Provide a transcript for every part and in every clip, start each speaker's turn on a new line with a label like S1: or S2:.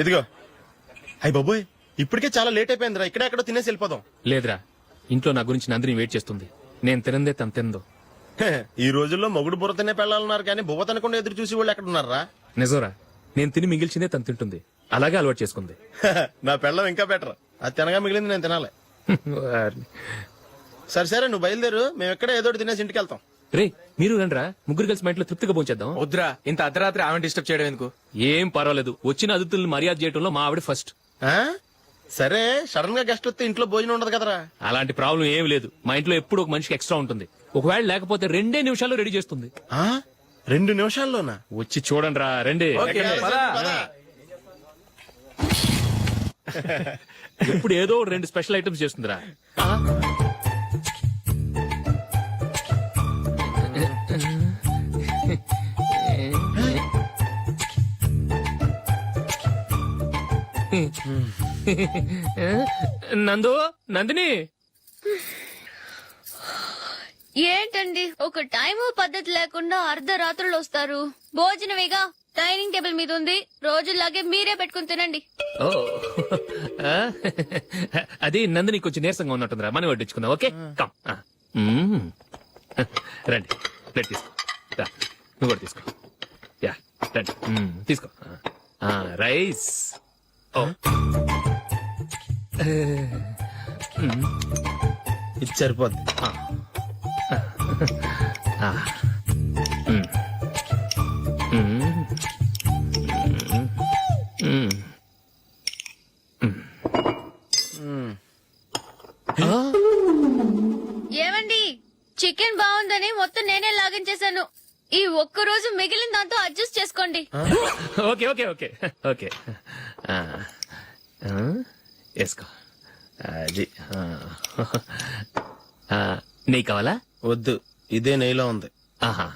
S1: ఇదిగో. అయ్య బాబోయ్, ఇప్పటికే చాలా లేట్ అయిపోయిందిరా. ఇక్కడే ఎక్కడో తినేసి వెళ్ళిపోదాం.
S2: లేదురా, ఇంట్లో నా గురించి నందిని వెయిట్ చేస్తుంది. నేను తినందే తను తిందో.
S1: ఈ రోజుల్లో మొగుడు బుర్ర తినే పెళ్ళాలన్నారు కానీ బువ్వ తినకుండా ఎదురు చూసి వాళ్ళు ఎక్కడ ఉన్నారా?
S2: నిజంరా, నేను తిని మిగిల్చిందే తను తింటుంది. అలాగే అలవాటు చేసుకుంది.
S1: నా పెళ్ళం ఇంకా బెటర్. అది తినగా మిగిలింది నేను తినాలి. సరే సరే, నువ్వు బయలుదేరు. మేము ఎక్కడ ఏదో ఒకటి తినేసి ఇంటికి వెళ్తాం.
S2: రే, మీరు రండిరా, ముగ్గురు కలిసి మా ఇంట్లో తృప్తిగా పోంచేద్దాం.
S3: వద్దురా, ఇంత అర్ధరాత్రి ఆమె డిస్టర్బ్ చేయడం ఎందుకు?
S2: ఏం పర్వాలేదు, వచ్చిన అతిథులను మర్యాద చేయడంలో మా ఆవిడ ఫస్ట్.
S1: ఆ? సరే, సడన్ గా గెస్ట్ వస్తే ఇంట్లో భోజనం ఉండదు కదరా.
S2: అలాంటి ప్రాబ్లం ఏం లేదు. మా ఇంట్లో ఎప్పుడు ఒక మనిషికి ఎక్స్ట్రా ఉంటుంది. ఒకవేళ లేకపోతే 2 నిమిషాల్లో రెడీ చేస్తుంది.
S1: 2 నిమిషాల్లోనా?
S2: వచ్చి చూడండి రా, రండి. ఇప్పుడు ఏదో 2 స్పెషల్ ఐటమ్స్ చేస్తుందిరా. నందు, నందిని,
S4: ఏంటండి ఒక టైము పద్ధతి లేకుండా అర్ధరాత్రులు వస్తారు? భోజనమేగా డైనింగ్ టేబుల్ మీద ఉంది. రోజుల్లాగే మీరే పెట్టుకుని తినండి.
S2: ఓ అది నందిని కొంచెం నీరసంగా ఉన్నట్టుందిరా. మనం వడ్డించుకుందాం. Okay, come. రండి, ప్లేట్ తీసుకో. రా, నువ్వు కూడా తీసుకో. యా, రండి, తీసుకో. రైస్. ఓ,
S1: ఇది సరిపోద్ది.
S4: ఏమండి, చికెన్ బాగుందని మొత్తం నేనే లాగించేశాను. ఈ ఒక్క రోజు మిగిలిన దాంతో అడ్జస్ట్ చేసుకోండి.
S2: ఓకే ఓకే ఓకే ఓకే, వేసుకో. అది నెయ్యి కావాలా?
S1: వద్దు, ఇదే నెయ్యిలో ఉంది.
S2: ఆహా,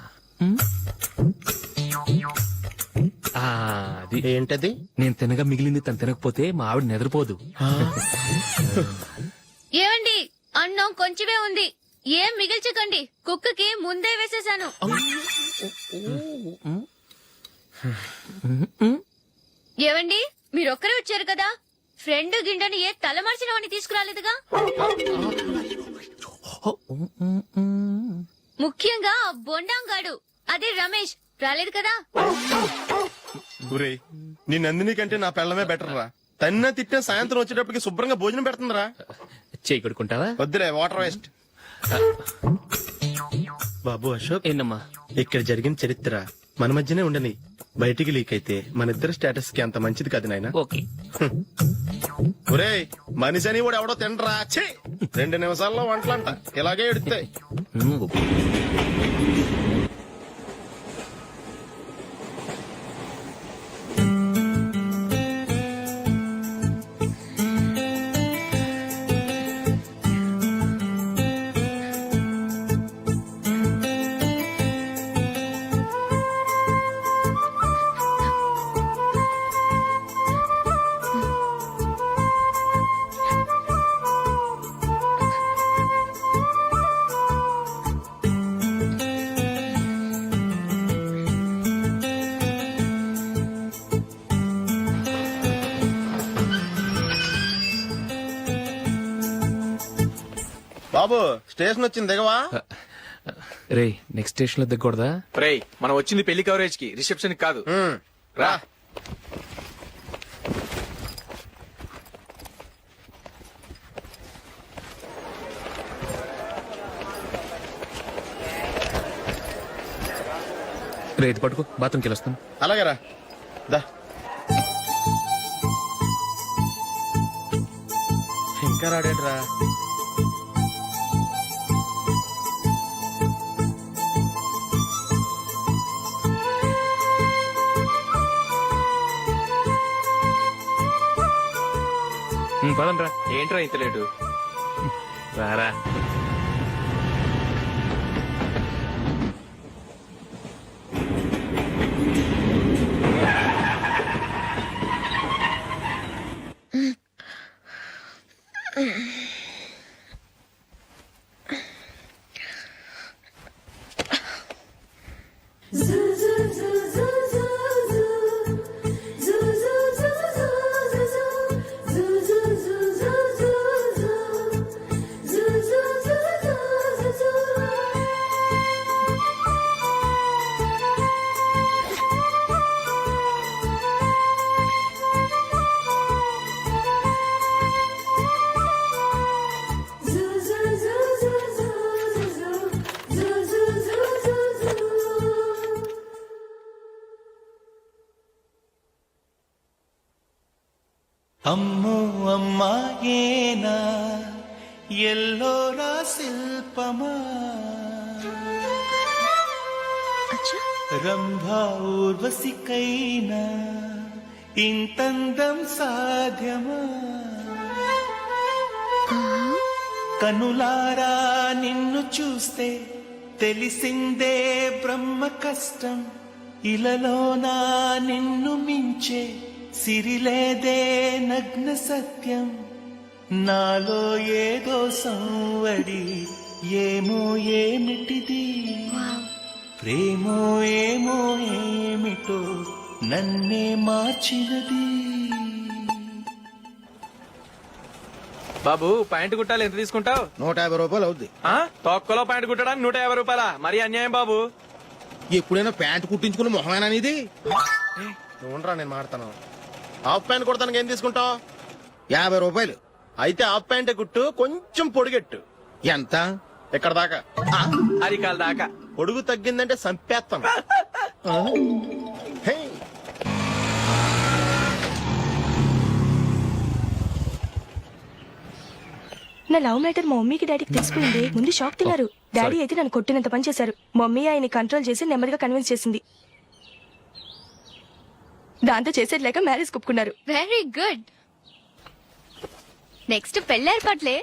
S2: అది
S1: ఏంటది?
S2: నేను తినగా మిగిలింది తను తినకపోతే మా ఆవిడ నిద్రపోదు.
S4: ఏమండి, అన్నం కొంచెమే ఉంది. ఏం మిగిల్చకండి, కుక్కకి ముందే వేసేశాను. ఏవండి, మీరొక్కరే వచ్చారు కదా, ఫ్రెండ్ గిండెని ఏ తలమార్చిన వాడిని తీసుకురాలేదుగా? ముఖ్యంగా బొండాంగాడు, అదే రమేష్, రాలేదు కదా?
S1: ఊరే, నీ నందిని కంటే నా పెళ్ళమే బెటర్ రా. తన్న తిట్టిన సాయంత్రం వచ్చేటప్పటికి శుభ్రంగా భోజనం పెడుతుందిరా.
S2: చేయి కొడుకుంటావా?
S1: వద్దులే, వాటర్ వేస్ట్. బాబు అశోక్,
S2: ఏంటమ్మా?
S1: ఇక్కడ జరిగిన చరిత్ర మన మధ్యనే ఉండని. బయటికి లీక్ అయితే మన ఇద్దరు స్టేటస్ కి అంత మంచిది కాదు నాయన.
S2: ఓకే.
S1: ఒరే, మనిషి అని కూడా ఎవడో తినరా. 2 నిమిషాల్లో వంటలంట ఇలాగే ఎడుతాయి. బాబు, స్టేషన్ వచ్చింది, దిగవా?
S2: రే, నెక్స్ట్ స్టేషన్ లో దిగకూడదా?
S3: రేయ్, మనం వచ్చింది పెళ్లి కవరేజ్ కి, రిసెప్షన్ కాదు. రా.
S2: రే, ఇది పట్టుకో, బాత్రూమ్కి వెళ్ళొస్తాను.
S1: అలాగే రా. దా. ఇంకా రాడేట్రా?
S2: పదండ్రా.
S3: ఏంట్రా ఇంత లేటు?
S2: రారా.
S5: అమ్మో అమ్మాయేనా ఎల్లోరా శిల్పమా
S4: అచ్చా
S5: రంభా ఊర్వశికైనా ఇంతందం సాధ్యమా కనులారా నిన్ను చూస్తే తెలిసిందే బ్రహ్మ కష్టం ఇలలోనా నిన్ను మించే సిరిలేదే నగ్న సత్యం నాలో ఏదో సంవడి ఏమో ఏమిటిది ప్రేమో ఏమో ఏమిటో నన్నే మార్చినది.
S3: బాబు ప్యాంటు కుట్టాలి ఎంత తీసుకుంటావు?
S1: 150 రూపాయలు అవుద్ది.
S3: తొక్కలో ప్యాంటు కుట్టడానికి 150 రూపాయల? మరి అన్యాయం బాబు.
S1: ఎప్పుడైనా ప్యాంట్ కుట్టించుకుని మొహమేనా ఇది? చూడరా నేను మాడతాను. హాఫ్ ప్యాంట్ కుడతానికి ఏం తీసుకుంటావు? 50 రూపాయలు. అయితే హాఫ్ ప్యాంట్ కుట్టు, కొంచెం పొడిగెట్టు. ఎంత? ఇక్కడ దాకా.
S3: అరికాల దాకా.
S1: పొడుగు తగ్గిందంటే సంపేస్తాను. హే.
S6: నా లవ్ మ్యాటర్ మా మమ్మీకి డాడీకి తెలిసిపోయింది. ముందు షాక్ తిన్నారు. డాడీ అయితే నన్ను కొట్టినంత పని చేశారు. మమ్మీ ఆయన్ని కంట్రోల్ చేసి నెమ్మదిగా కన్విన్స్ చేసింది. దాంతో చేసేది లేక మ్యారేజ్ ఒప్పుకున్నారు.
S4: Very good. నెక్స్ట్ పెళ్లి ఏర్పాట్లే.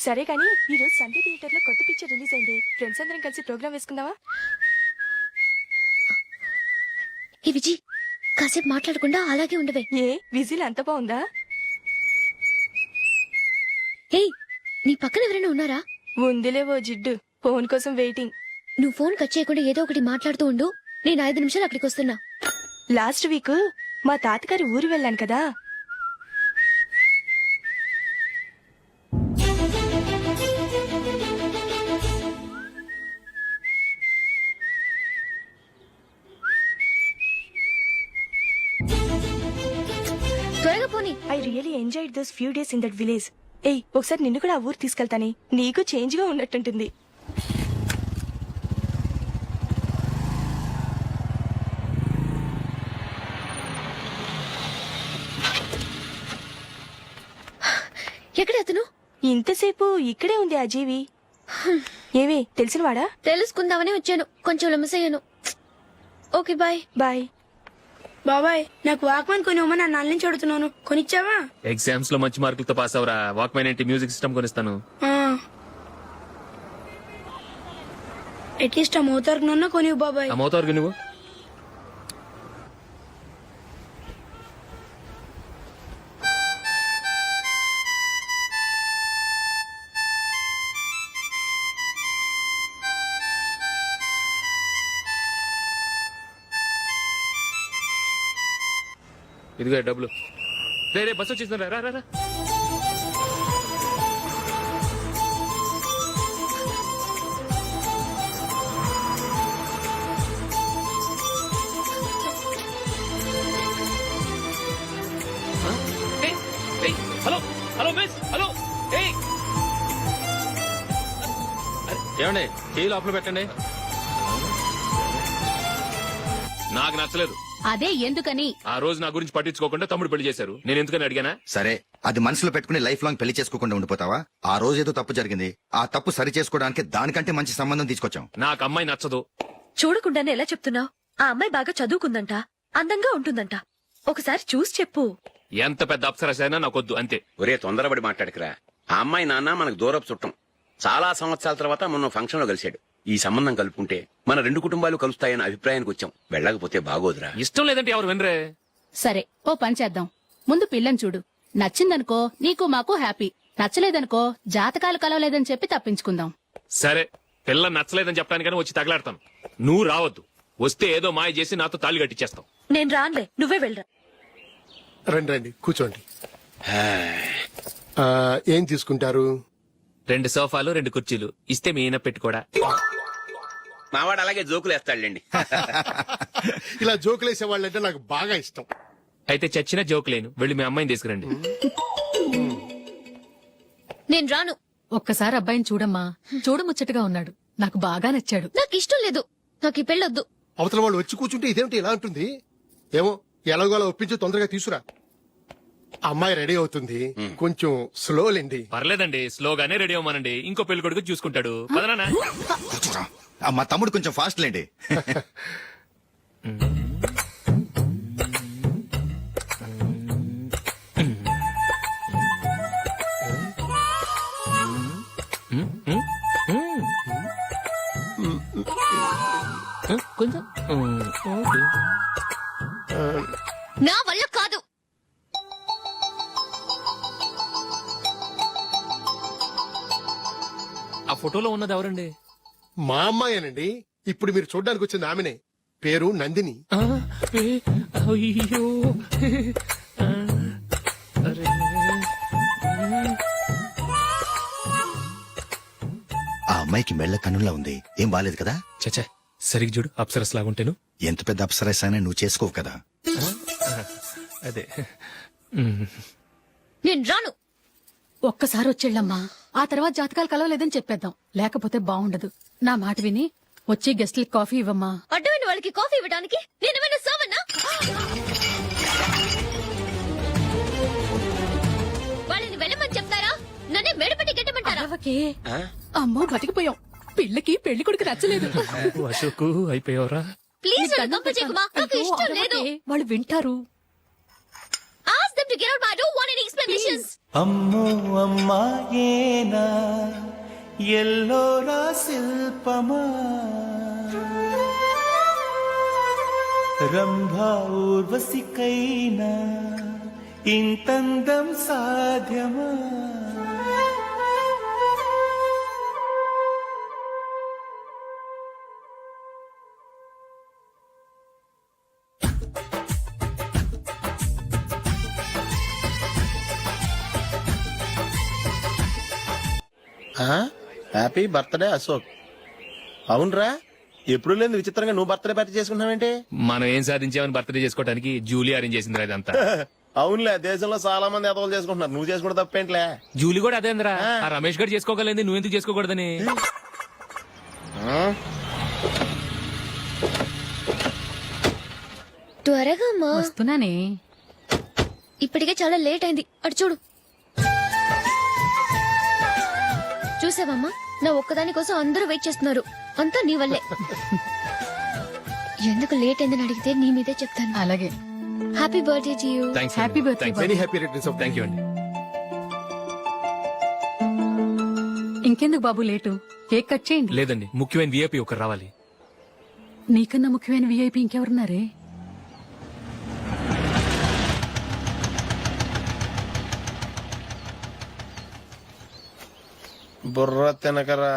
S6: సరే కానీ ఈ రోజు సండే థియేటర్ లో కొత్త పిక్చర్ రిలీజ్ అయింది. ఫ్రెండ్స్ అందరం కలిసి ప్రోగ్రామ్ వేసుకుందామా?
S4: ఈ విజి కాసేపు మాట్లాడకుండా అలాగే ఉండవే.
S6: ఏ విజిల్ అంత బాగుందా?
S4: ఏయ్, నీ పక్కన ఎవరైనా ఉన్నారా?
S6: ఉందిలేవో జిడ్డు. ఫోన్ కోసం వెయిటింగ్.
S4: నువ్వు ఫోన్ కట్ చేయకుండా ఏదో ఒకటి మాట్లాడుతూ ఉండు. నేను 5 నిమిషాలు అక్కడికి వస్తున్నా.
S6: లాస్ట్ వీక్ మా తాతగారి ఊరు వెళ్ళాను కదా.
S4: త్వరగా పోనీ.
S6: I really enjoyed those few days in that village. ఏయ్, ఒకసారి నిన్ను కూడా ఆ ఊరు తీసుకెళ్తానే. నీకు చేంజ్ గా ఉన్నట్టుంటుంది.
S4: ఎక్కడ అతను?
S6: ఇంతసేపు ఇక్కడే ఉంది ఆ జీవి. ఏవే తెలిసినవాడా?
S4: తెలుసుకుందామని వచ్చాను. కొంచెం లెమసయ్యాను. Okay bye.
S6: బాయ్.
S7: బాబాయ్ నాకు వాక్మన్ కొనివ్వమని నా నాన్న నుంచి అడుగుతున్నాను. కొనిచ్చావా?
S2: ఎగ్జామ్స్ లో మంచి మార్కులతో పాస్ అవరా. వాక్మెన్ ఏంటి, మ్యూజిక్ సిస్టమ్ కొనిస్తాను.
S7: అట్లీస్ట్ ఆ మోతార్కు నన్న కొనివ్వు బాబాయ్.
S2: ఆ మోతారు నువ్వు. ఇదిగో డబ్బులు. రే బస్సు వచ్చేసిందా? రా రా రా. Hello hello miss, hello. ఏమండి, చేయి లోపల పెట్టండి. నాకు నచ్చలేదు.
S4: అదే ఎందుకని?
S2: ఆ రోజు నా గురించి పట్టించుకోకుండా తమ్ముడు పెళ్లి చేశారు. నేను ఎందుకని అడిగానా?
S8: సరే, అది మనసులో పెట్టుకుని లైఫ్ లాంగ్ పెళ్లి చేసుకోకుండా ఉండిపోతావా? ఆ రోజు ఏదో తప్పు జరిగింది. ఆ తప్పు సరి చేసుకోవడానికి దానికంటే మంచి సంబంధం తీసుకొచ్చాం.
S2: నాకు అమ్మాయి నచ్చదు.
S9: చూడకుండానే ఎలా చెప్తున్నావు? ఆ అమ్మాయి బాగా చదువుకుందంట, అందంగా ఉంటుందంట. ఒకసారి చూసి చెప్పు.
S2: ఎంత పెద్ద అప్సరసైనా నాకొద్దు, అంతే.
S10: ఒరే తొందరపడి మాట్లాడకురా. ఆ అమ్మాయి నాన్న మనకు దూరపు చుట్టం. చాలా సంవత్సరాల తర్వాత మొన్న ఫంక్షన్ లో కలిశాడు. ఈ సంబంధం కలుపుకుంటే మన 2 కుటుంబాలు కలుస్తాయన్న అభిప్రాయానికి వచ్చాం. వెళ్ళకపోతే బాగోదురా.
S2: ఇష్టం లేదంటే ఎవరు వినరే.
S11: సరే, ఓ పని చేద్దాం. ముందు పిల్లని చూడు. నచ్చిందనుకో నీకు మాకు హ్యాపీ. నచ్చలేదనుకో జాతకాలు కలవలేదని చెప్పి తప్పించుకుందాం.
S2: సరే, పిల్ల నచ్చలేదని చెప్పడానికని వచ్చి తగలాడతాను. నువ్వు రావద్దు. వస్తే ఏదో మాయ చేసి నాతో తాళి కట్టించేస్తావు.
S9: నేను రానులే, నువ్వే వెళ్ళరా.
S12: రండి రండి కూర్చోండి. ఏం తీసుకుంటారు?
S2: 2 సోఫాలు 2 కుర్చీలు ఇస్తే మీ ఈయన పెట్టుకోడా.
S10: మావాడు అలాగే జోకులు వేస్తాడులేండి.
S12: ఇలా జోకులేసే వాళ్ళంటే నాకు బాగా ఇష్టం.
S2: అయితే చచ్చిన జోక్ లేను, వెళ్ళి మీ అమ్మాయిని తీసుకురండి.
S4: నేను రాను.
S11: ఒక్కసారి అబ్బాయిని చూడమ్మా, చూడముచ్చటగా ఉన్నాడు, నాకు బాగా నచ్చాడు.
S4: నాకు ఇష్టం లేదు, నాకు ఈ పెళ్ళొద్దు.
S12: అవతల వాళ్ళు వచ్చి కూర్చుంటే ఇదేమిటి ఇలా ఉంటుంది? ఏమో ఎలాగోలా ఒప్పించి తొందరగా తీసుకురా. అమ్మాయి రెడీ అవుతుంది, కొంచెం స్లో లేండి.
S2: పర్లేదండి, స్లోగానే రెడీ అవ్వమానండి, ఇంకో పెళ్లి కొడుకు చూసుకుంటాడు. పదనా?
S8: కూర్చోరా. మా తమ్ముడు కొంచెం ఫాస్ట్ లేండి.
S2: కొంచెం
S4: నా వల్ల కాదు.
S2: ఆ ఫోటోలో ఉన్నది ఎవరండి?
S12: మా అమ్మాయేనండి. ఇప్పుడు మీరు చూడడానికి వచ్చింది ఆమెనే. పేరు నందిని.
S2: అయ్యో అరే.
S8: ఆ అమ్మాయికి మెళ్ళ కన్నులా ఉంది, ఏం బాలేదు కదా?
S2: చచ్చా, సరిగ్గా చూడు, అప్సరస్ లాగుంటేను.
S8: ఎంత పెద్ద అప్సరస్ అయినా నువ్వు చేసుకోవు కదా.
S2: అదే.
S4: నేను రాను.
S11: ఒక్కసారి వచ్చేళ్ళమ్మా, ఆ తర్వాత జాతకాలు కలవలేదని చెప్పేద్దాం, లేకపోతే బాగుండదు. నా మాట విని వచ్చి గెస్ట్లకి కాఫీ ఇవ్వమ్మా.
S4: అడ్డమైన వాళ్ళకి కాఫీ ఇవ్వడానికి నేనేమైనా సోమన్నా? వాళ్ళని వెళ్ళమని చెప్తారా, నన్నే మేడపట్టి గెట్టమంటారా?
S11: అరవకే. అమ్మో బతికిపోయాం, పిల్లకి పెళ్లి కొడుకు నచ్చలేదు.
S2: అశోకు అయిపోయావరా?
S4: ప్లీజ్
S11: నీకు
S4: నన్ను గొప్ప చేయకుమా, నాకు
S11: అయ్యో,
S4: ఇష్టం లేదు.
S11: అరవకే, వాళ్ళు వింటారు.
S4: Ask them to get out. I don't want any explanations.
S5: అమ్మో అమ్మాయేనా ఎల్లోరా శిల్పమా రంభా ఊర్వశికైనా ఇంతందం సాధ్యమా?
S1: Happy birthday Ashok. అవునరా, ఎప్పుడు లేదు విచిత్రంగా నువ్వు బర్త్డే పార్టీ చేసుకుంటున్నావేంటి?
S2: మనం ఏం సాధించామని బర్త్డే చేసుకోవడానికి జూలీ అరేంజ్ చేసింది ఇదంతా.
S1: అవునులే, దేశంలో చాలా మంది ఎదవలు చేసుకుంటున్నారు, నువ్వు చేసుకుంటే తప్పేంట్లే.
S2: జూలీ కూడా అదేంద్రా, ఆ రమేష్ గారు చేసుకోగలేదు, నువ్వెందుకు చేసుకోకూడదని.
S4: త్వరగా అమ్మా,
S11: వస్తున్నానే.
S4: ఇప్పటికే చాలా లేట్ అయింది. అటు చూడు. చూసావమ్మా, నా ఒక్కదాని కోసం అందరూ వెయిట్ చేస్తున్నారు. అంతా నీ వల్లే. ఎందుకు లేట్ అయిందని అడిగితే నీ మీదే చెప్తాను.
S11: అలాగే.
S4: Happy birthday to you.
S2: Thanks.
S11: Happy birthday.
S12: Very happy returns of.
S2: Thank you అండి.
S11: ఇంకెందుకు బాబు లేటు, కేక్ కట్ చేయండి.
S2: లేదండి, ముఖ్యమైన విఐపి ఒకరు రావాలి.
S11: నీకన్నా ముఖ్యమైన విఐపి ఇంకెవరున్నారే?
S1: బుర్ర తినకరా.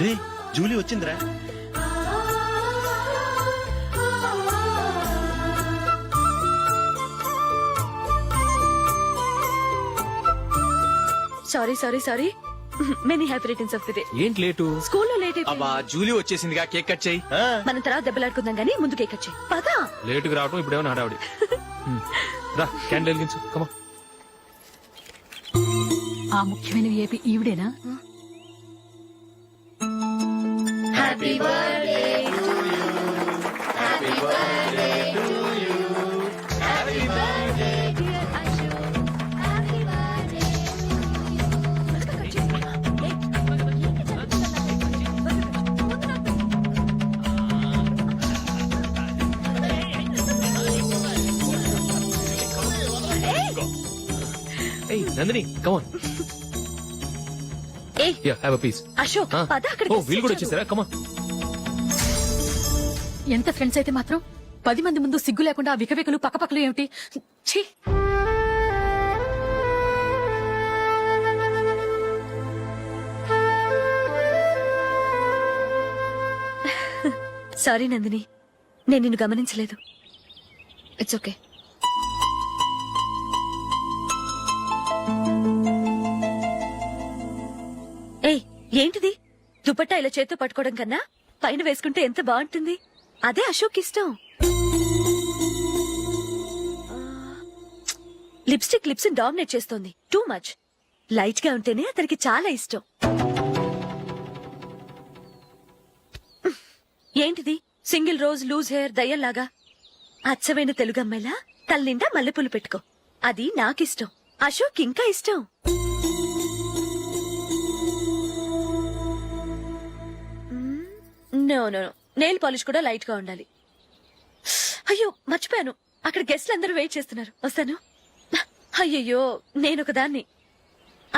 S1: రే, జూలీ వచ్చిందిరా.
S6: Sorry sorry sorry. Many happy returns of the day.
S2: ఏంటి లేటు?
S6: స్కూల్లో లేట్ అయిపోయింది.
S3: అబ్బా జూలీ వచ్చేసిందిగా, కేక్ కట్ చేయి.
S6: మనం తర్వాత దెబ్బలాడుకుందాం గానీ ముందు కేక్ వచ్చాయి. పదా.
S2: లేటుగా రావటం ఇప్పుడేమన్నా హడావుడి. రా, క్యాండిల్ వెలిగించు. కమా.
S11: ఆ ముఖ్యమైన విఐపి ఈవిడేనా?
S4: Happy birthday to you. Happy birthday to you. Happy birthday dear Ashok. Happy birthday.
S2: ఏయ్ నందిని, కమాన్.
S6: ఏయ్
S2: yeah, have a piece.
S6: Ashok, పద అక్కడికి.
S2: ఓ, వీళ్ళు కూడా వచ్చేసారా? కమాన్.
S11: ఎంత ఫ్రెండ్స్ అయితే మాత్రం 10 మంది ముందు సిగ్గు లేకుండా ఆ వికవికలు పక్కపక్కలు ఏమిటి? ఛీ!
S6: సారీ నందిని, నేను నిన్ను గమనించలేదు.
S4: It's okay.
S6: ఏయ్ ఏంటిది?
S9: దుపట్టా ఇలా చేత్తో పట్టుకోవడం కన్నా పైన వేసుకుంటే ఎంత బాగుంటుంది. అదే అశోక్ ఇష్టం. లిప్స్టిక్ లిప్స్ డామినేట్ చేస్తోంది. Too much. లైట్ గా ఉంటేనే అతనికి చాలా ఇష్టం. ఏంటిది సింగిల్ రోజ్ లూజ్ హెయిర్ దయ్యంలాగా? అచ్చమైన తెలుగు అమ్మాయిలా తల్లిండా మల్లెపూలు పెట్టుకో. అది నాకిష్టం. అశోక్ ఇంకా ఇష్టం. నో నో నెయిల్ పాలిష్ కూడా లైట్ గా ఉండాలి. అయ్యో మర్చిపోయాను, అక్కడ గెస్ట్లు అందరూ వెయిట్ చేస్తున్నారు. వస్తాను. అయ్యయ్యో నేనొక దాన్ని.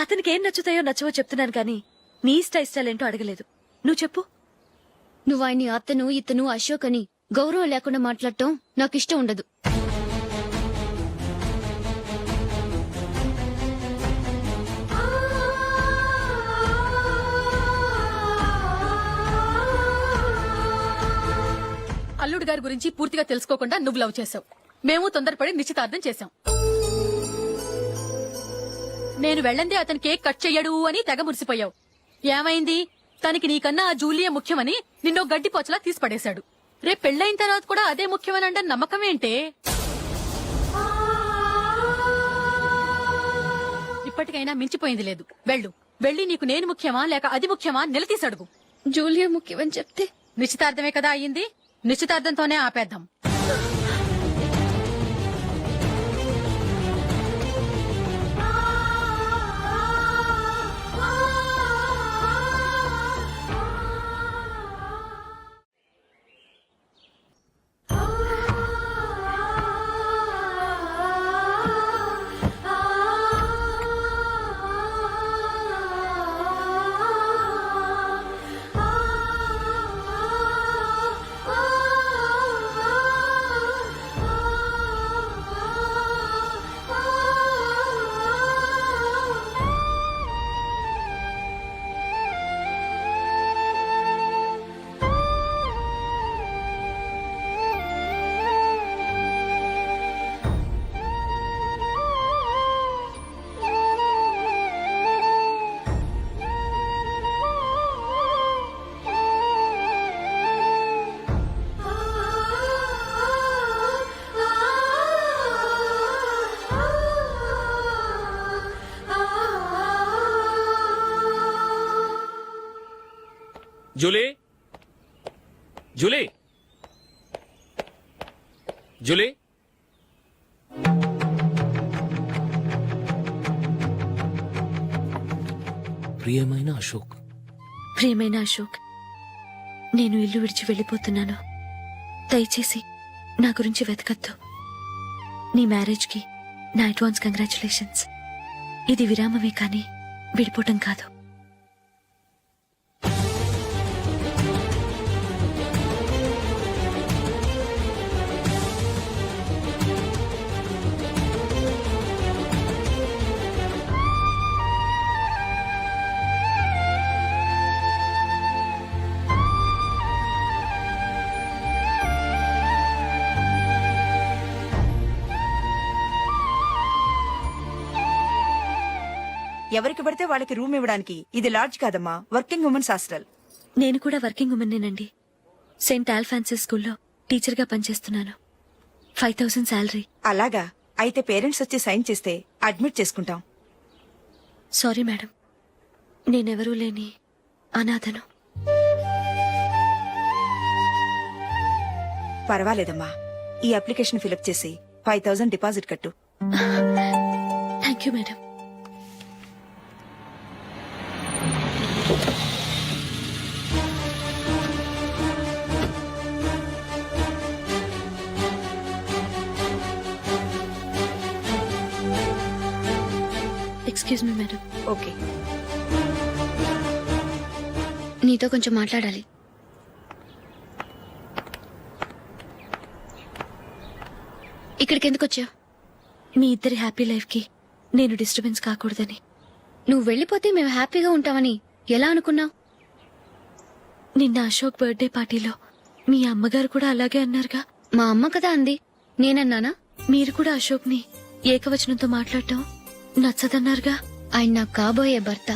S9: అతనికి ఏం నచ్చుతాయో నచ్చవో చెప్తున్నాను కానీ నీ ఇష్టాలేంటో అడగలేదు. నువ్వు చెప్పు.
S4: నువ్వు ఆయన్ని అతను ఇతను అశోక్ అని గౌరవం లేకుండా మాట్లాడటం నాకు ఇష్టం ఉండదు.
S11: అల్లుడు గారి గురించి పూర్తిగా తెలుసుకోకుండా నువ్వు లవ్ చేసావు. మేము తొందరపడి నిశ్చితార్థం చేశాం. నేను వెళ్ళందే అతని కేక్ కట్ చెయ్యడు అని తెగ మురిసిపోయావు. ఏమైంది? తనకి నీకన్నా ఆ జూలియా ముఖ్యమని నిన్నో గడ్డి పోచలా తీసి పడేశాడు. రేపు పెళ్ళైన తర్వాత కూడా అదే ముఖ్యమని అంటే నమ్మకం ఏంటే? ఇప్పటికైనా మించిపోయింది లేదు. వెళ్ళి నీకు నేను ముఖ్యమా లేక అది ముఖ్యమా నిలదీసి అడుగు.
S4: జూలియా ముఖ్యమని చెప్తే
S11: నిశ్చితార్థమే కదా అయ్యింది. నిశ్చితార్థంతోనే ఆపేద్దాం.
S2: Julie, Julie, Julie. ప్రియమైన అశోక్.
S9: ప్రియమైన అశోక్, నేను ఇల్లు విడిచి వెళ్ళిపోతున్నాను. దయచేసి నా గురించి వెతకద్దు. నీ మ్యారేజ్ కి నా అడ్వాన్స్ కంగ్రాచులేషన్స్. ఇది విరామమే కానీ విడిపోవటం కాదు.
S13: ఎవరికి పడితే వాళ్ళకి రూమ్ ఇవ్వడానికి ఇది లాడ్జ్ కాదమ్మా, వర్కింగ్ ఉమెన్స్ హాస్టల్.
S9: నేను కూడా వర్కింగ్ ఉమెన్నేనండి. సెయింట్ ఆల్ఫాన్సెస్ స్కూల్లో టీచర్ గా పనిచేస్తున్నాను. 5000 శాలరీ.
S13: అలాగా? అయితే పేరెంట్స్ వచ్చి సైన్ చేస్తే అడ్మిట్ చేసుకుంటాం.
S9: సారీ మేడం, నేనెవరూ లేని అనాథను.
S13: పర్వాలేదమ్మా, ఈ అప్లికేషన్ ఫిలప్ చేసి 5000 డిపాజిట్ కట్టు.
S9: Thank you madam. Excuse me madam.
S13: Okay.
S4: నీతో కొంచెం మాట్లాడాలి. ఇక్కడికి ఎందుకు వచ్చావు?
S9: మీ ఇద్దరి హ్యాపీ లైఫ్ కి నేను డిస్టర్బెన్స్ కాకూడదని.
S4: నువ్వు వెళ్ళిపోతే మేము హ్యాపీగా ఉంటామని ఎలా అనుకున్నావు?
S9: నిన్న అశోక్ బర్త్డే పార్టీలో మీ అమ్మగారు కూడా అలాగే అన్నారుగా.
S4: మా అమ్మ కదా అంది, నేనన్నానా?
S9: మీరు కూడా అశోక్ ని ఏకవచనంతో మాట్లాడటం నచ్చదన్నారుగా.
S4: ఆయన నాకు కాబోయే భర్త.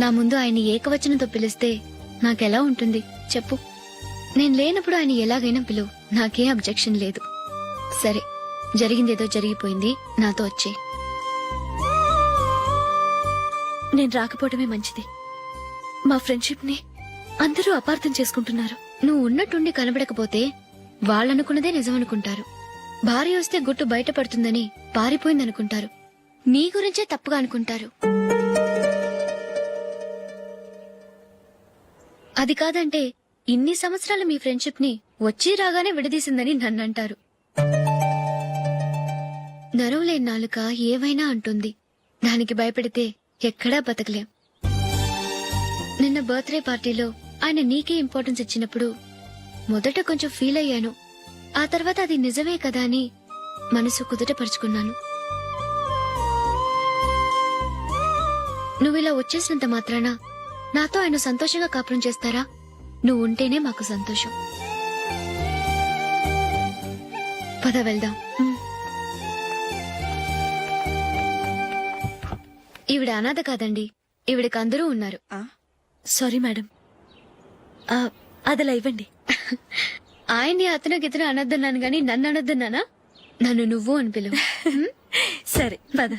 S4: నా ముందు ఆయన్ని ఏకవచనంతో పిలిస్తే నాకెలా ఉంటుంది చెప్పు? నేను లేనప్పుడు ఆయన ఎలాగైనా పిలువు, నాకే అబ్జెక్షన్ లేదు. సరే, జరిగిందేదో జరిగిపోయింది, నాతో వచ్చే.
S9: నేను రాకపోవడమే మంచిది. మా ఫ్రెండ్షిప్ ని అందరూ అపార్థం చేసుకుంటున్నారు.
S4: నువ్వు ఉన్నట్టుండి కనబడకపోతే వాళ్ళనుకున్నదే నిజమనుకుంటారు. భార్య వస్తే గుట్టు బయటపడుతుందని పారిపోయిందనుకుంటారు. నీ గురించే తప్పుగా అనుకుంటారు. అది కాదంటే ఇన్ని సంవత్సరాలు మీ ఫ్రెండ్షిప్ ని వచ్చి రాగానే విడదీసిందని నన్నంటారు. నరవలేని నాలుక ఏవైనా అంటుంది. దానికి భయపెడితే ఎక్కడా బతకలేం. నిన్న బర్త్డే పార్టీలో ఆయన నీకే ఇంపార్టెన్స్ ఇచ్చినప్పుడు మొదట కొంచెం ఫీల్ అయ్యాను. ఆ తర్వాత అది నిజమే కదా అని మనసు కుదుటపరుచుకున్నాను. నువ్విలా వచ్చేసినంత మాత్రాన నాతో ఆయన సంతోషంగా కాపురం చేస్తారా? నువ్వు ఉంటేనే మాకు సంతోషం. పద వెళ్దాం. ఈవిడ అనాథ కాదండి, ఈవిడకి అందరూ ఉన్నారు.
S9: సారీ మేడం, అదలా ఇవ్వండి.
S4: ఆయన్ని అతను గితను అనొద్దన్నాను గాని నన్ను అనొద్దన్నానా? నన్ను నువ్వు అని పిలువు.
S9: సరే పద.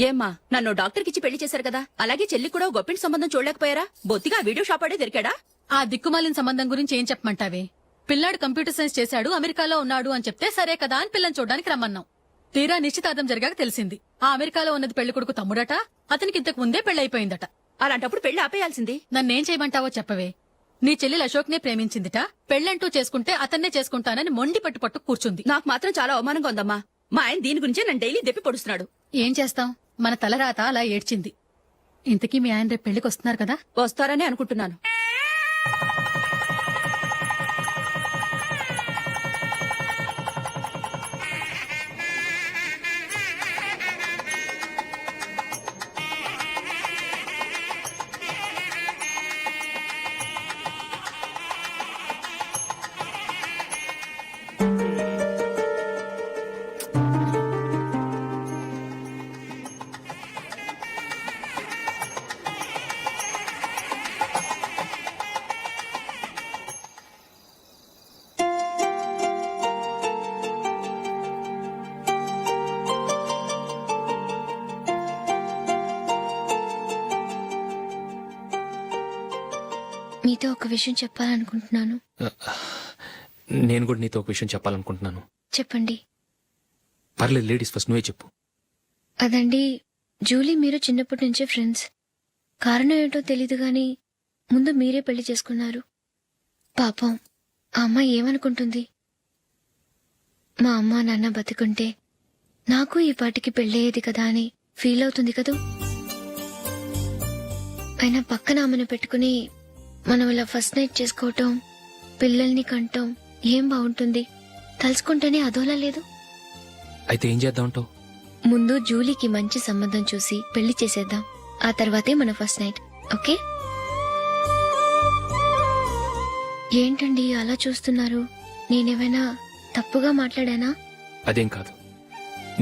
S11: ఏమ్మా, నన్ను డాక్టర్ కిచ్చి పెళ్లి చేశారు కదా, అలాగే చెల్లి కూడా గొప్పింటి సంబంధం చూడలేకపోయారా? బొత్తిగా వీడియో షాప్ ఆడే దొరికాడా? ఆ దిక్కుమాలిన సంబంధం గురించి ఏం చెప్పమంటావే? పిల్లాడు కంప్యూటర్ సైన్స్ చేశాడు, అమెరికాలో ఉన్నాడు అని చెప్తే సరే కదా అని పిల్లని చూడడానికి రమ్మన్నాం. తీరా నిశ్చితార్థం జరిగాక తెలిసింది ఆ అమెరికాలో ఉన్నది పెళ్లి కొడుకు తమ్ముడట, అతనికి ఇంతకు ముందే పెళ్లయిపోయిందట. అలాంటప్పుడు పెళ్లి ఆపేయాల్సింది. నన్నేం చేయమంటావో చెప్పవే? నీ చెల్లెలు అశోక్ నే ప్రేమించిందిట, పెళ్లంటూ చేసుకుంటే అతన్నే చేసుకుంటానని మొండి పట్టు కూర్చుంది. నాకు మాత్రం చాలా అవమానంగా ఉందమ్మా. మా ఆయన దీని గురించే నన్ను డైలీ దెప్పి పొడుస్తున్నాడు. ఏం చేస్తాం, మన తలరాత అలా ఏడ్చింది. ఇంతకీ మీ ఆయన రేపు పెళ్లికి వస్తున్నారు కదా? వస్తారని అనుకుంటున్నాను.
S4: మీతో ఒక విషయం చెప్పాలనుకుంటున్నాను.
S2: నేను కూడా నీతో ఒక విషయం చెప్పాలనుకుంటున్నాను.
S4: చెప్పండి.
S2: పర్లేదు, లేడీస్ ఫస్ట్, నువ్వే చెప్పు.
S4: అదండి, జూలీ మీరు చిన్నప్పటి నుంచే ఫ్రెండ్స్. కారణం ఏంటో తెలీదు గాని ముందు మీరే పెళ్లి చేసుకున్నారు. పాపం ఆ అమ్మాయి ఏమనుకుంటుంది? మా అమ్మ నాన్న బతికుంటే నాకు ఈ పాటికి పెళ్ళయ్యేది కదా అని ఫీల్ అవుతుంది కదూ. అయినా పక్కన ఆమెను పెట్టుకుని మనం ఇలా ఫస్ట్ నైట్ చేసుకోవటం, పిల్లల్ని కంటాం ఏం బాగుంటుంది? తలుచుకుంటేనే అదోలా లేదు.
S2: అయితే ఏం చేద్దామంటావు?
S4: ముందు జూలీకి మంచి సంబంధం చూసి పెళ్లి చేసేద్దాం, ఆ తర్వాతే మన ఫస్ట్ నైట్. ఓకే? ఏంటండి అలా చూస్తున్నారు? నేనేమైనా తప్పుగా మాట్లాడానా?
S2: అదేం కాదు,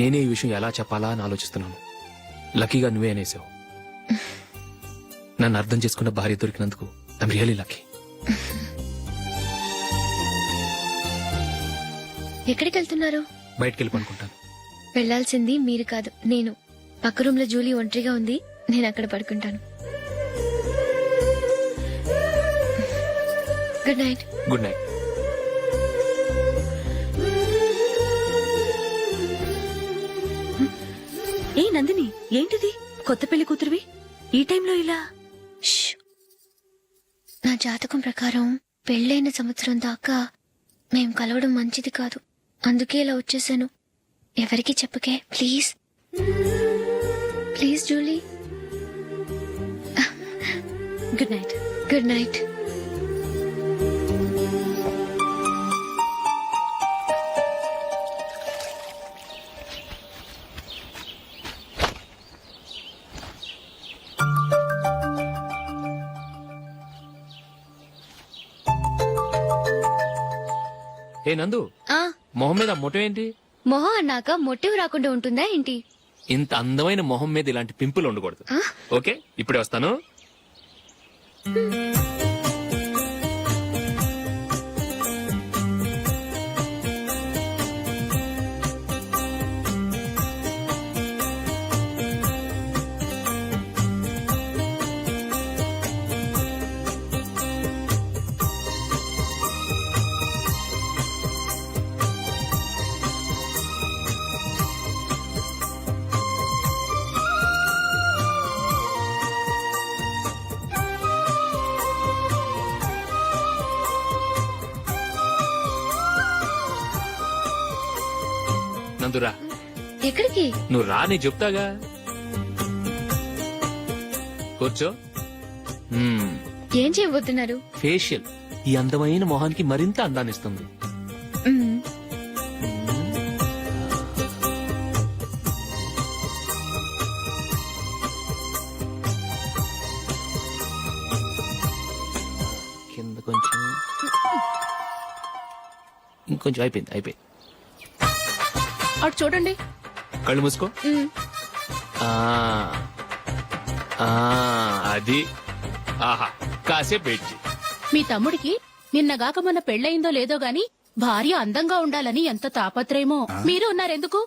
S2: నేనే ఈ విషయం ఎలా చెప్పాలా అని ఆలోచిస్తున్నాను. లక్కీగా నువ్వే అనేసావు. నన్ను అర్థం చేసుకున్న భార్య దొరికినందుకు ఐమ్ రియలీ లక్కీ.
S4: ఎక్కడికి వెళ్తున్నారు?
S2: బయటికి వెళ్ళి పడుకుంటాను.
S4: వెళ్లాల్సింది మీరు కాదు, నేను. పక్క రూమ్ లో జూలీ ఒంటరిగా ఉంది, నేను అక్కడ పడుకుంటాను. Good night.
S2: Good night.
S9: ఏ నందిని, ఏంటిది? కొత్త పెళ్లి కూతురువి ఈ టైంలో ఇలా?
S4: ష్. నా జాతకం ప్రకారం పెళ్ళైన సంవత్సరం దాకా మేం కలవడం మంచిది కాదు, అందుకే ఇలా వచ్చేసాను. ఎవరికి చెప్పకే please. Please Julie.
S9: Good night.
S4: Good night.
S2: ఏ నందు,
S4: ఆ
S2: మొహం మీద మొట్టం ఏంటి?
S4: మొహం అన్నాక మొట్టివి రాకుండా ఉంటుందా ఏంటి?
S2: ఇంత అందమైన మొహం మీద ఇలాంటి పింపుల్ ఉండకూడదు. ఓకే, ఇప్పుడే వస్తాను. నందురా
S4: ఎక్కడికి?
S2: నువ్వు రా నేను చెప్తాగా. కూర్చో.
S4: ఏం చేయబోతున్నారు?
S2: ఫేషియల్ ఈ అందమైన మొహానికి మరింత అందాన్నిస్తుంది.
S4: మ్మ్.
S2: కింద కొంచెం, ఇంకొంచెం. అయిపోయింది.
S11: అటు చూడండి.
S2: కళ్ళు మూసుకో.
S4: మ్మ్.
S2: ఆ ఆ, అది. ఆహా, కాసేపు వెయిట్ చెయ్.
S11: మీ తమ్ముడికి నిన్నగాక మొన్న పెళ్ళయిందో లేదో గాని భార్య అందంగా ఉండాలని ఎంత తాపత్రయమో. మీరు ఉన్నారెందుకు?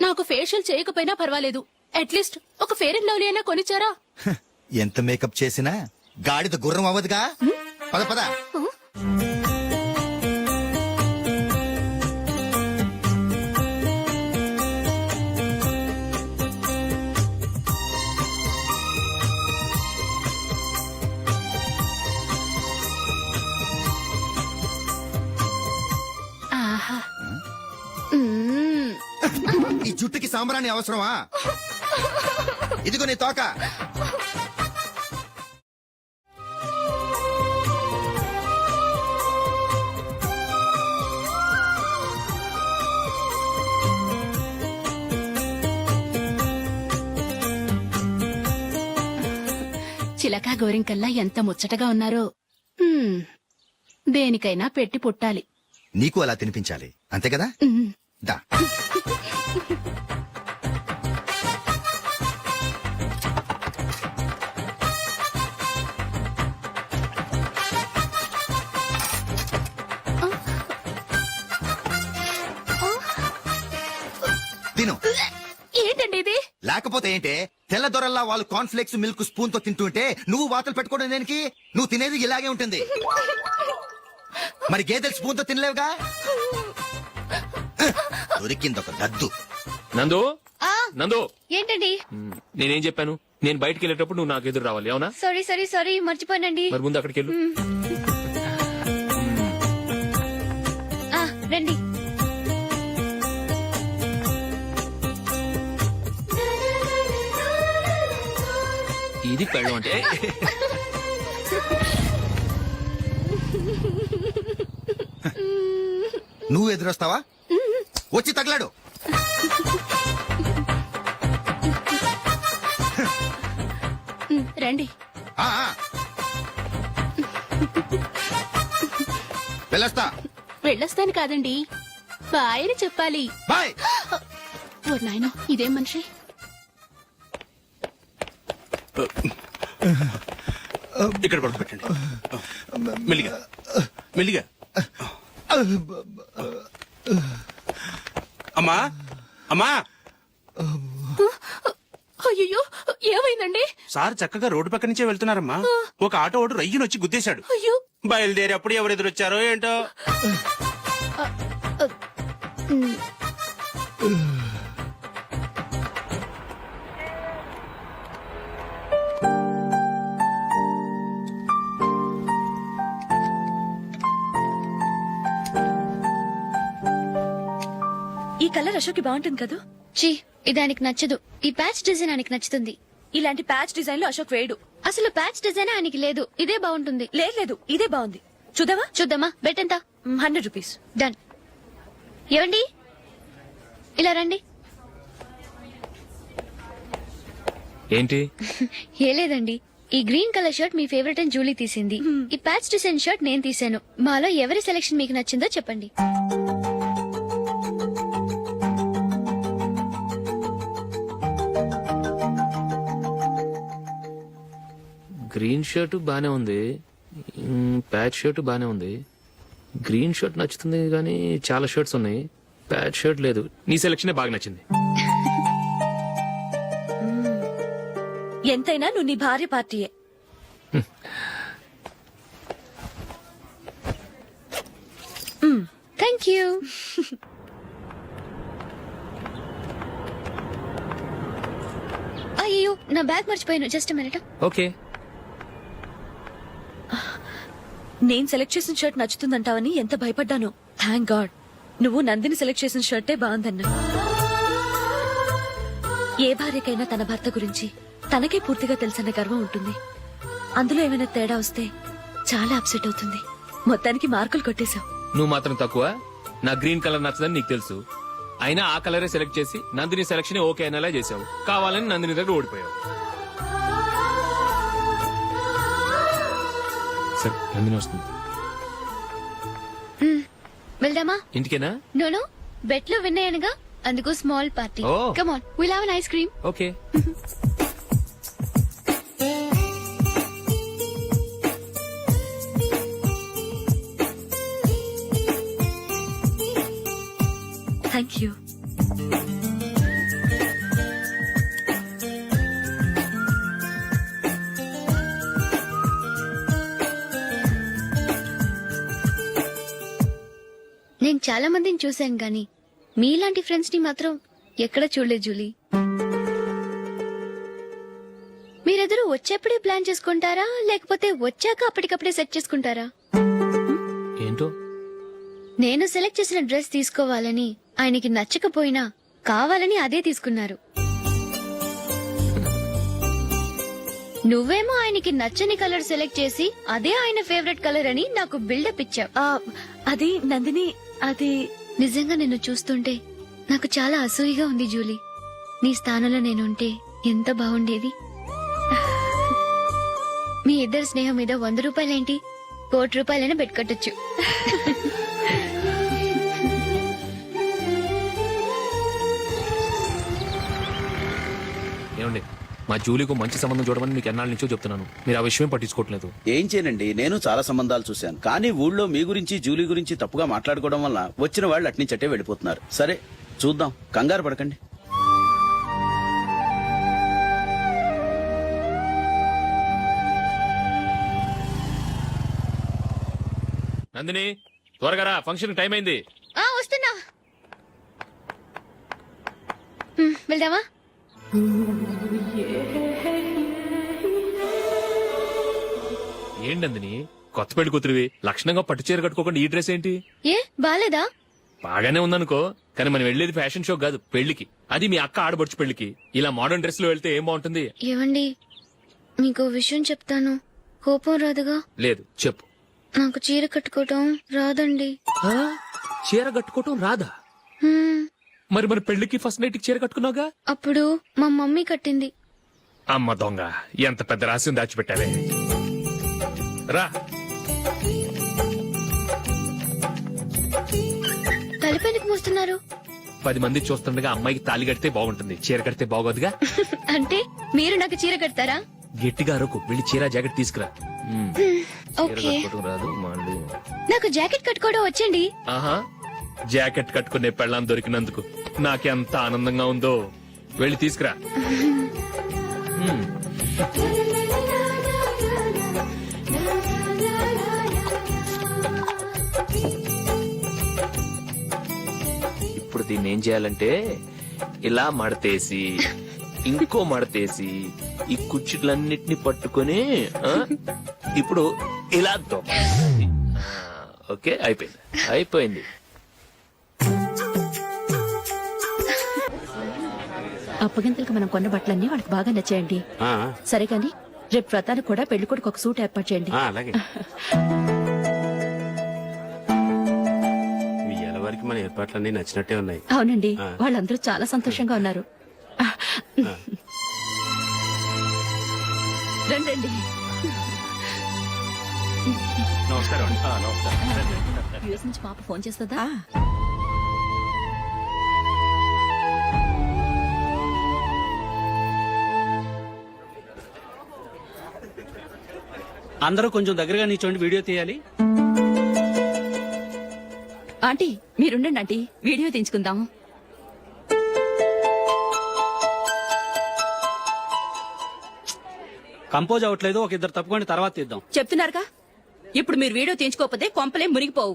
S11: నాకు ఫేషియల్ చేయకపోయినా పర్వాలేదు, అట్లీస్ట్ ఒక ఫేర్ అండ్ లవ్లీ అయినా కొనిచ్చారా?
S8: ఎంత మేకప్ చేసినా గాడిద గుర్రం అవ్వదుగా. పద పద.
S11: ఆహా. మ్మ్.
S8: ఈ జుట్టుకి సాంబ్రాణి అవసరమా? ఇదిగో నీ తోక.
S11: చిలకా గోరింకల్లా ఎంత ముచ్చటగా ఉన్నారో. మ్మ్. దేనికైనా పెట్టి పుట్టాలి.
S8: నీకు అలా తినిపించాలి, అంతే కదా?
S11: మ్మ్.
S8: దా. తిను.
S11: ఏంటండి ఇది?
S8: లేకపోతే ఏంటే, తెల్ల దొరల్లా వాళ్ళు కార్న్ఫ్లేక్స్ మిల్క్ స్పూన్ తో తింటుంటే నువ్వు వాతలు పెట్టుకోవడం దేనికి? నువ్వు తినేది ఇలాగే ఉంటుంది. మరి గేదెలు స్పూన్ తో తినలేవుగా. దొరికిందొక దద్దు.
S2: నందు,
S4: ఆ,
S2: నందు.
S4: ఏంటండి?
S2: నేనేం చెప్పాను? నేను బయటికి వెళ్ళేటప్పుడు నువ్వు నాకు ఎదురు రావాలి, అవునా?
S4: సారీ మర్చిపోయానండి.
S2: మరి ముందు అక్కడికి వెళ్ళు.
S4: ఆ, రండి.
S2: ఇది పెళ్ళం అంటే.
S8: నువ్వు ఎదురొస్తావా? వచ్చి తగలాడు.
S11: రండి.
S8: ఆ, ఆ. వెళ్ళొస్తా.
S11: వెళ్ళొస్తాను కాదండి, బాయ్ అని చెప్పాలి.
S8: బాయ్.
S11: ఓ నాయనో, ఇదేం మనిషి?
S3: ఇక్కడ పడుకోబెట్టండి. మెల్లిగా మెల్లిగా. అమ్మా అమ్మా.
S11: అయ్యో, ఏమైందండి?
S3: సార్ చక్కగా రోడ్డు పక్క నుంచే వెళ్తున్నారమ్మా. ఒక ఆటో ఓడు రయ్యను వచ్చి గుద్దేశాడు.
S11: అయ్యో.
S3: బయలుదేరి అప్పుడు ఎవరు ఎదురొచ్చారో ఏంటో.
S9: ఈ కలర్ అశోక్కి బాగుంటుంది కదా?
S4: చీ, ఇది ఆయనకి నచ్చదు. ఈ ప్యాచ్ డిజైన్ ఆయనకి నచ్చుతుంది.
S9: ఇలాంటి ప్యాచ్ డిజైన్ లో అశోక్ వేయడు.
S4: అసలు ప్యాచ్ డిజైన్ ఆయనకి లేదు. ఇదే బాగుంటుంది.
S9: లేదు, ఇదే బాగుంది. చూద్దామా?
S4: చూద్దామా? బెట్ ఎంత?
S9: 100 రూపీస్.
S4: డన్. ఏవండి, ఇలా రండి.
S2: ఏంటి?
S4: ఏ లేదండి, ఈ గ్రీన్ కలర్ షర్ట్ మీ ఫేవరెట్ అని జూలీ తీసింది. ఈ ప్యాచ్ డిజైన్ షర్ట్ నేను తీసాను. మాలో ఎవరి సెలెక్షన్ మీకు నచ్చిందో చెప్పండి.
S2: గ్రీన్ షర్ట్ బానే ఉంది, ప్యాచ్ షర్ట్ బానే ఉంది. గ్రీన్ షర్ట్ నచ్చుతుంది కానీ చాలా షర్ట్స్ ఉన్నాయి, ప్యాచ్ షర్ట్ లేదు. నీ సెలక్షనే బాగా నచ్చింది.
S9: ఎంతైనా నువ్వు నీ భార్య పార్టీయే.
S4: Thank you. అయ్యో నా బ్యాగ్ మర్చిపోయాను. Just minute.
S2: ఓకే.
S9: నేను సెలెక్ట్ చేసిన షర్ట్ నచ్చుతుందంటావని ఎంత భయపడ్డాను. థ్యాంక్ గాడ్ నువ్వు నందిని సెలెక్ట్ చేసిన షర్టే బాగుందన్నా. ఏ భార్యకైనా తన భర్త గురించి తనకే పూర్తిగా తెలుసన్న గర్వం ఉంటుంది. అందులో ఏమైనా తేడా వస్తే చాలా అప్సెట్ అవుతుంది. మొత్తానికి మార్కులు కొట్టేశావు.
S2: నువ్వు మాత్రం తక్కువ. నా గ్రీన్ కలర్ నచ్చదని నీకు తెలుసు, అయినా ఆ కలరే సెలెక్ట్ చేసి నందిని సెలక్షన్ ఓకే అనేలా చేసావు. కావాలని నందిని దగ్గర ఓడిపోయావు. సరే నందిని వస్తుంది.
S4: వెళ్దామా?
S2: ఇంటికేనా?
S4: నోను, బెట్ లో విన్నాయనగా, అందుకు small party.
S2: Oh.
S4: Come on, will have an ice cream.
S2: Okay.
S9: Thank you.
S4: నేను చాలా మందిని చూశాను గాని మీలాంటి ఫ్రెండ్స్ ని మాత్రం ఎక్కడ చూడలేదు జూలీ. మీరెదరూ వచ్చేప్పుడే ప్లాన్ చేసుకుంటారా లేకపోతే వచ్చాక అప్పటికప్పుడే సెట్ చేసుకుంటారా?
S2: ఏంటో
S4: నేను సెలెక్ట్ చేసిన డ్రెస్ తీసుకోవాలని ఆయనకి నచ్చకపోయినా కావాలని అదే తీసుకున్నారు. నువ్వేమో ఆయనకి నచ్చని కలర్ సెలెక్ట్ చేసి అదే ఆయన ఫేవరెట్ కలర్ అని నాకు బిల్డప్ ఇచ్చావు.
S9: అది నందిని, అది
S4: నిజంగా నిన్ను చూస్తుంటే నాకు చాలా అసూయగా ఉంది జూలీ. నీ స్థానంలో నేనుంటే ఎంత బాగుండేది. మీ ఇద్దరు స్నేహం మీద 100 రూపాయలేంటి, 1 కోటి రూపాయలైనా పెట్టుకట్టొచ్చు.
S2: ఏమండి, మా జూలీకు మంచి సంబంధం చూడమని మీకు ఎన్నాళ్ళ నుంచో చెప్తున్నాను, మీరు ఆ విషయం పట్టించుకోవట్లేదు.
S14: ఏం చేయనండి, నేను చాలా సంబంధాలు చూశాను. కానీ ఊళ్ళో మీ గురించి జూలీ గురించి తప్పుగా మాట్లాడుకోవడం వల్ల వచ్చిన వాళ్ళు అట్నుంచటే వెళ్ళిపోతున్నారు. సరే చూద్దాం, కంగారు పడకండి.
S2: నందిని త్వరగా రా, ఫంక్షన్ టైం అయింది.
S4: వస్తున్నా. వెళ్దామా?
S2: ఏంటి నందిని, కొత్త పెళ్లి కూతురివి, లక్షణంగా పట్టు చీర కట్టుకోకుండా ఈ డ్రెస్ ఏంటి?
S4: ఏ బాలేదా?
S2: బాగానే ఉందనుకో, కానీ మనం వెళ్ళేది ఫ్యాషన్ షో కాదు, పెళ్లికి. అది మీ అక్క ఆడబడుచు పెళ్లికి. ఇలా మోడర్న్ డ్రెస్ లో వెళ్తే ఏం బాగుంటుంది?
S4: ఏవండి, మీకు విషయం చెప్తాను, కోపం రాదుగా?
S2: లేదు, చెప్పు.
S4: నాకు చీర కట్టుకోవటం రాదండి.
S2: చీర కట్టుకోవటం రాదా? మరి మన పెళ్లికి ఫస్ట్ నైట్ చీర కట్టుకున్నావుగా?
S4: అప్పుడు మా మమ్మీ కట్టింది.
S2: అమ్మ దొంగ, ఎంత పెద్ద రహస్యం దాచిపెట్టావే. రా.
S4: తలపెందుకు మోస్తున్నారు?
S2: 10 మంది చూస్తుండగా అమ్మాయికి తాళి కడితే బాగుంటుంది, చీర కడితే బాగోదుగా.
S4: అంటే మీరు నాకు చీర కడతారా?
S2: గట్టిగా అరకు, వెళ్ళి చీర జాకెట్ తీసుకురా. చీర
S4: ఓకే.
S2: కట్టుకోవటం రాదు మళ్ళీ.
S4: నాకు జాకెట్ కట్టుకోవడం వచ్చండి.
S2: ఆహా, జాకెట్ కట్టుకునే పెళ్ళాం దొరికినందుకు నాకెంత ఆనందంగా ఉందో. వెళ్ళి తీసుకురా. ఇప్పుడు దీన్ని ఏం చేయాలంటే ఇలా మడతేసి ఇంకో మడతేసి ఈ కుర్చీలన్నిటిని పట్టుకొని ఇప్పుడు ఇలా దొక్కాలి. ఓకే, అయిపోయింది.
S11: అప్పగింతలకు మనం కొన్న బట్టలన్నీ వాళ్ళకి బాగా నచ్చాయండి. సరే కానీ రేపు వ్రతానికి కూడా పెళ్లి కొడుకు ఒక సూట్ ఏర్పాటు చేయండి.
S14: అలాగే. వరకు మన ఏర్పాట్లన్నీ నచ్చినట్టే ఉన్నాయి.
S11: అవునండి, వాళ్ళందరూ చాలా సంతోషంగా ఉన్నారు. రండి.
S2: నమస్కారం.
S11: యూఎస్ నుంచి పాప ఫోన్ చేస్తుందా?
S14: అందరూ కొంచెం దగ్గరగా నిల్చోండి, వీడియో తీయాలి.
S11: ఆంటీ మీరుండండి ఆంటీ, వీడియో తీయించుకుందాం.
S14: కంపోజ్ అవ్వట్లేదు, ఒక ఇద్దరు తప్పుకొని తర్వాత తీద్దాం.
S11: చెప్తున్నారుగా, ఇప్పుడు మీరు వీడియో తీయించుకోకపోతే కొంపలే మునిగిపోవు.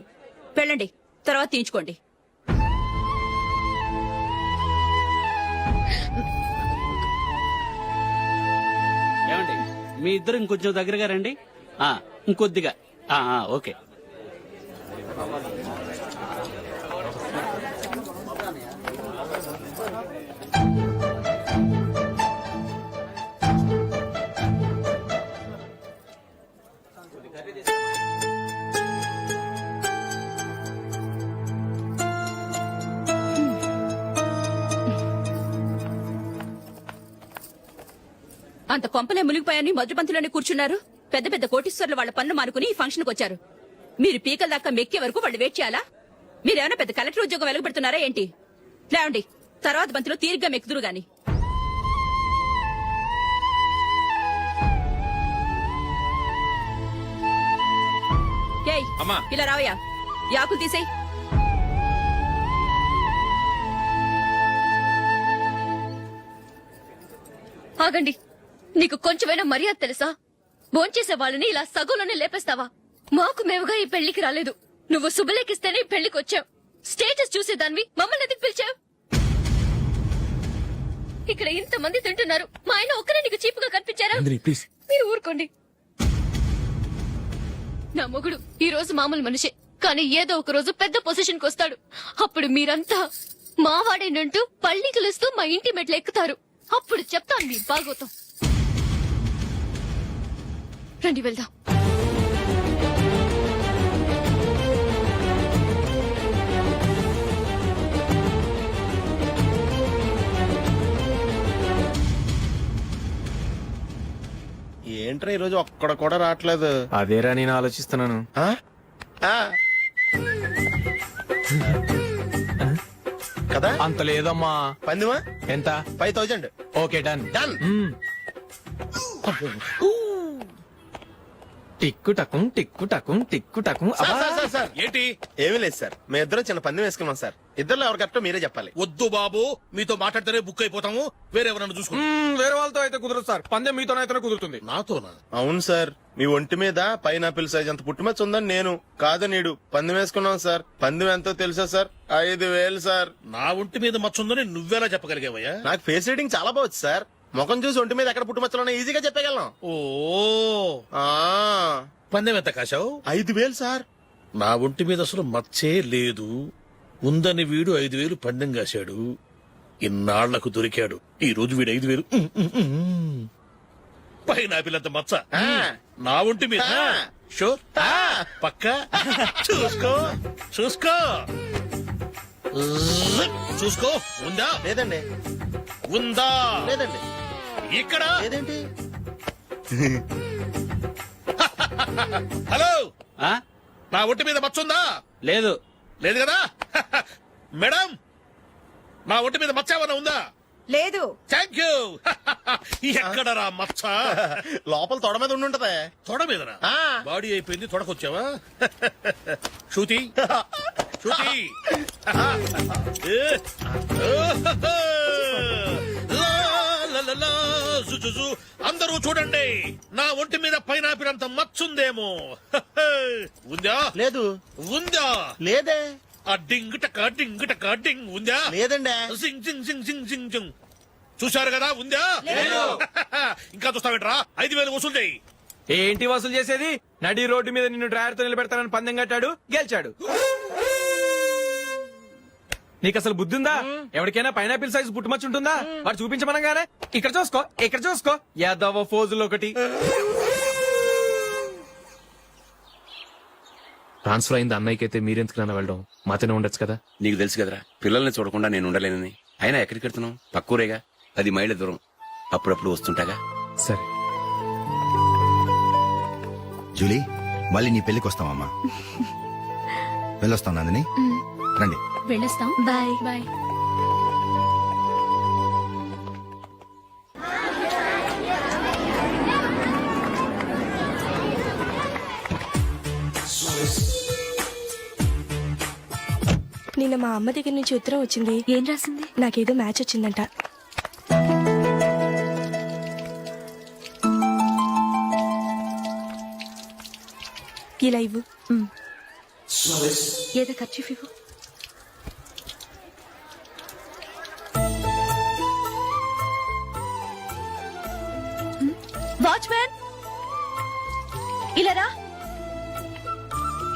S11: వెళ్ళండి, తర్వాత తీయించుకోండి.
S14: ఏమండి, మీ ఇద్దరు ఇంకొంచెం దగ్గరగా రండి. ఇంకొద్దిగా. ఓకే.
S11: అంత కొంపలే మునిగిపోయాని మొదటి పంతులోనే కూర్చున్నారు. పెద్ద పెద్ద కోటీశ్వర్లు వాళ్ళ పనులు మానుకుని ఈ ఫంక్షన్కి వచ్చారు. మీరు పీకల దాకా మెక్కే వరకు వాళ్ళు వెయిట్ చేయాలా? మీరేమైనా పెద్ద కలెక్టర్ ఉద్యోగం వెలగబెడుతున్నారా ఏంటి? లేవండి, తర్వాత బంతిలో తీరిగ్గా మెక్కుదురు గాని. ఏయ్, ఇలా రావయ్యా, యాకులు తీసేయ్.
S4: ఆగండి, నీకు కొంచెమైనా మర్యాద తెలుసా? భోంచేసే వాళ్ళని ఇలా సగంలోనే లేపేస్తావా? మాకు మేముగా ఈ పెళ్లికి రాలేదు. నువ్వు శుభలేఖిస్తేనే ఈ పెళ్లికి వచ్చావు. స్టేటస్ చూసేదానివి మమ్మల్ని ఎందుకు పిలిచావు? ఇక్కడ ఇంతమంది తింటున్నారు, మా ఆయన ఒక్కరే నీకు చీపుగా కనిపించారా? మీరు ఊరుకోండి. నా మొగుడు ఈ రోజు మామూలు మనిషే, కానీ ఏదో ఒక రోజు పెద్ద పొజిషన్ కి వస్తాడు. అప్పుడు మీరంతా మావాడేనంటూ పళ్ళి కలుస్తూ మా ఇంటి మెట్లు ఎక్కుతారు. అప్పుడు చెప్తాను మీ బాగోతాం. రండి వెళ్దాం.
S1: ఏంట్రా ఈరోజు ఒక్కడ కూడా రావట్లేదు?
S3: అదేరా నేను ఆలోచిస్తున్నాను.
S1: ఆ? ఆ. కదా
S3: అంత లేదమ్మా.
S1: పందిమా
S3: ఎంత?
S1: 5000.
S3: Okay, done.
S1: డన్.
S3: టిక్కు టకుం టిక్కు టకుం టిక్కు టకుం.
S1: సార్ ఏంటి? ఏమీ లేదు సార్, మేము ఇద్దరు చిన్న పందెం వేసుకున్నాం సార్. ఇద్దరు ఎవరు కరెక్టో మీరే చెప్పాలి.
S15: వద్దు బాబు, మీతో మాట్లాడితేనే బుక్ అయిపోతాము. వేరే ఎవరన్నా చూసుకుంటాం.
S3: వేరే వాళ్ళతో అయితే కుదరదు సార్, పందెం మీతోనైతేనే కుదురుతుంది.
S15: నాతోనా?
S1: అవును సార్, మీ ఒంటి మీద పైనాపిల్ సైజ్ అంత పుట్టుమచ్చ ఉందని నేను కాదు నీడు పందెం వేసుకున్నాం సార్. పందెం ఎంతో తెలుసా సార్? 5000 సార్.
S15: నా ఒంటి మీద మచ్చ ఉందని నువ్వెలా చెప్పగలిగావయ్యా?
S1: నాకు ఫేస్ రీడింగ్ చాలా బాగుంది సార్. ముఖం చూసి ఒంటి మీద ఎక్కడ పుట్టుమచ్చలో ఈజీగా చెప్పగలను.
S15: ఓ, పందెం ఎంత కాశావు?
S1: 5000 సార్.
S15: నా ఒంటి మీద అసలు మచ్చే లేదు. ఉందని వీడు 5000 పందెం కాశాడు. ఇన్నాళ్లకు దొరికాడు. ఈ రోజు వీడు 5000. పైన పిల్లంత మచ్చ నా ఒంటి మీద. షూర్? పక్క చూసుకో చూసుకో చూసుకో. ఉందా?
S1: లేదండి.
S15: ఉందా?
S1: లేదండి.
S15: ఇక్కడ
S1: లేదేంటి?
S15: హలో, నా ఒంటి మీద మచ్చ ఉందా?
S14: లేదు.
S15: లేదు కదా? మేడం, నా ఒంటి మీద మచ్చ ఏమైనా ఉందా?
S13: లేదు.
S15: Thank you. ఎక్కడరా మచ్చ?
S1: లోపల తొడ మీద ఉండుంటదే.
S15: తొడ మీదనా? బాడీ అయిపోయింది, తొడకొచ్చావా? శృతి శృతి. అందరూ చూడండి, నా ఒంటి మీద పైనాపిల్ అంత మచ్చుందేమో. ఉందా?
S1: లేదు.
S15: ఉందా?
S1: లేదే.
S15: ఆ డింగ్ టక డింగ్ టక డింగ్ ఉందా?
S1: లేదండి.
S15: సింగ్ సింగ్ సింగ్ సింగ్ సింగ్ సింగ్. చూశారు కదా? ఉందా? ఇంకా చూస్తావేట్రా? 5000 వసూలు చేయి.
S3: ఏంటి వసూలు చేసేది? నడి రోడ్డు మీద నిన్ను డ్రైవర్ తో నిలబెడతానని పందెం కట్టాడు, గెలిచాడు. నీకు అసలు బుద్ధి ఉందా? ఎవరికైనా పైనాపిల్ సైజ్ పుట్టుమచ్చు ఉంటుందా? వాడు చూపించమనగానే ఇక్కడ చూసుకో, ఇక్కడ చూసుకో, యాదవ ఫోజులు ఒకటి.
S2: ట్రాన్స్ఫర్ అయింది అన్నయ్యకి అయితే మీరెందుకు నాన్న వెళ్ళడం? మాతోనే ఉండొచ్చు కదా.
S10: నీకు తెలుసు కదరా, పిల్లల్ని చూడకుండా నేను ఉండలేనని. అయినా ఎక్కడికి వెళ్తున్నావు? పక్కూరేగా, 10 మైళ్ళ దూరం. అప్పుడప్పుడు వస్తుంటాగా.
S2: సరే.
S8: జూలీ, మళ్ళీ నీ పెళ్లికి వస్తామమ్మా. వెళ్ళొస్తాం నందిని, రండి.
S11: వెళ్ళొస్తాం.
S4: బాయ్.
S11: బాయ్.
S6: నిన్న మా అమ్మ దగ్గర నుంచి ఉత్తరం వచ్చింది.
S9: ఏం రాసింది?
S6: నాకేదో మ్యాచ్ వచ్చిందంట. ఇలా ఇవ్వు.
S9: ఏదో ఖర్చు ఇవ్వు. వాచ్మ్యాన్ ఇలా రా.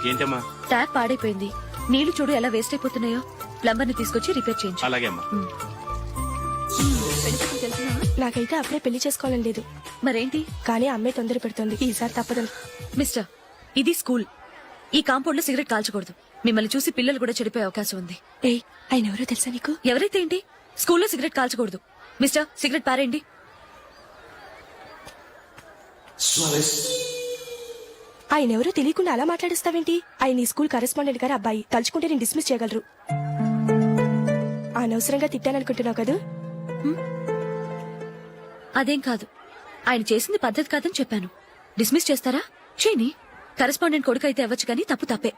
S3: ఏంటమ్మా?
S9: ట్యాప్ పాడైపోయింది. నీళ్లు చూడు ఎలా వేస్ట్ అయిపోతున్నాయో. ప్లంబర్ ని తీసుకొచ్చి రిపేర్ చేయించు.
S3: అలాగే అమ్మా.
S6: నాకైతే అప్పుడే పెళ్లి చేసుకోవాలని లేదు.
S9: మరేంటి?
S6: కానీ అమ్మే తొందర పెడుతోంది. ఈసారి తప్పదని.
S9: మిస్టర్, ఇది స్కూల్. ఈ కాంపౌండ్ లో సిగరెట్ కాల్చకూడదు. మిమ్మల్ని చూసి పిల్లలు కూడా చెడిపోయే అవకాశం ఉంది.
S6: ఏయ్, ఆయన ఎవరో తెలుసా నీకు?
S9: ఎవరైతే ఏంటి, స్కూల్లో సిగరెట్ కాల్చకూడదు. మిస్టర్, సిగరెట్ పారేయండి.
S6: ఆయన ఎవరో తెలియకుండా అలా మాట్లాడిస్తావేంటి? ఆయన ఈ స్కూల్ కరెస్పాండెంట్ గారు అబ్బాయి. తలుచుకుంటే నేను డిస్మిస్ చేయగలరు. అనవసరంగా తిట్టాననుకుంటున్నావు కదా?
S9: అదేం కాదు. ఆయన చేసింది పద్ధతి కాదని చెప్పాను. డిస్మిస్ చేస్తారా? చేయని. కరెస్పాండెంట్ కొడుకు అయితే అవ్వచ్చు కానీ తప్పు తప్పే.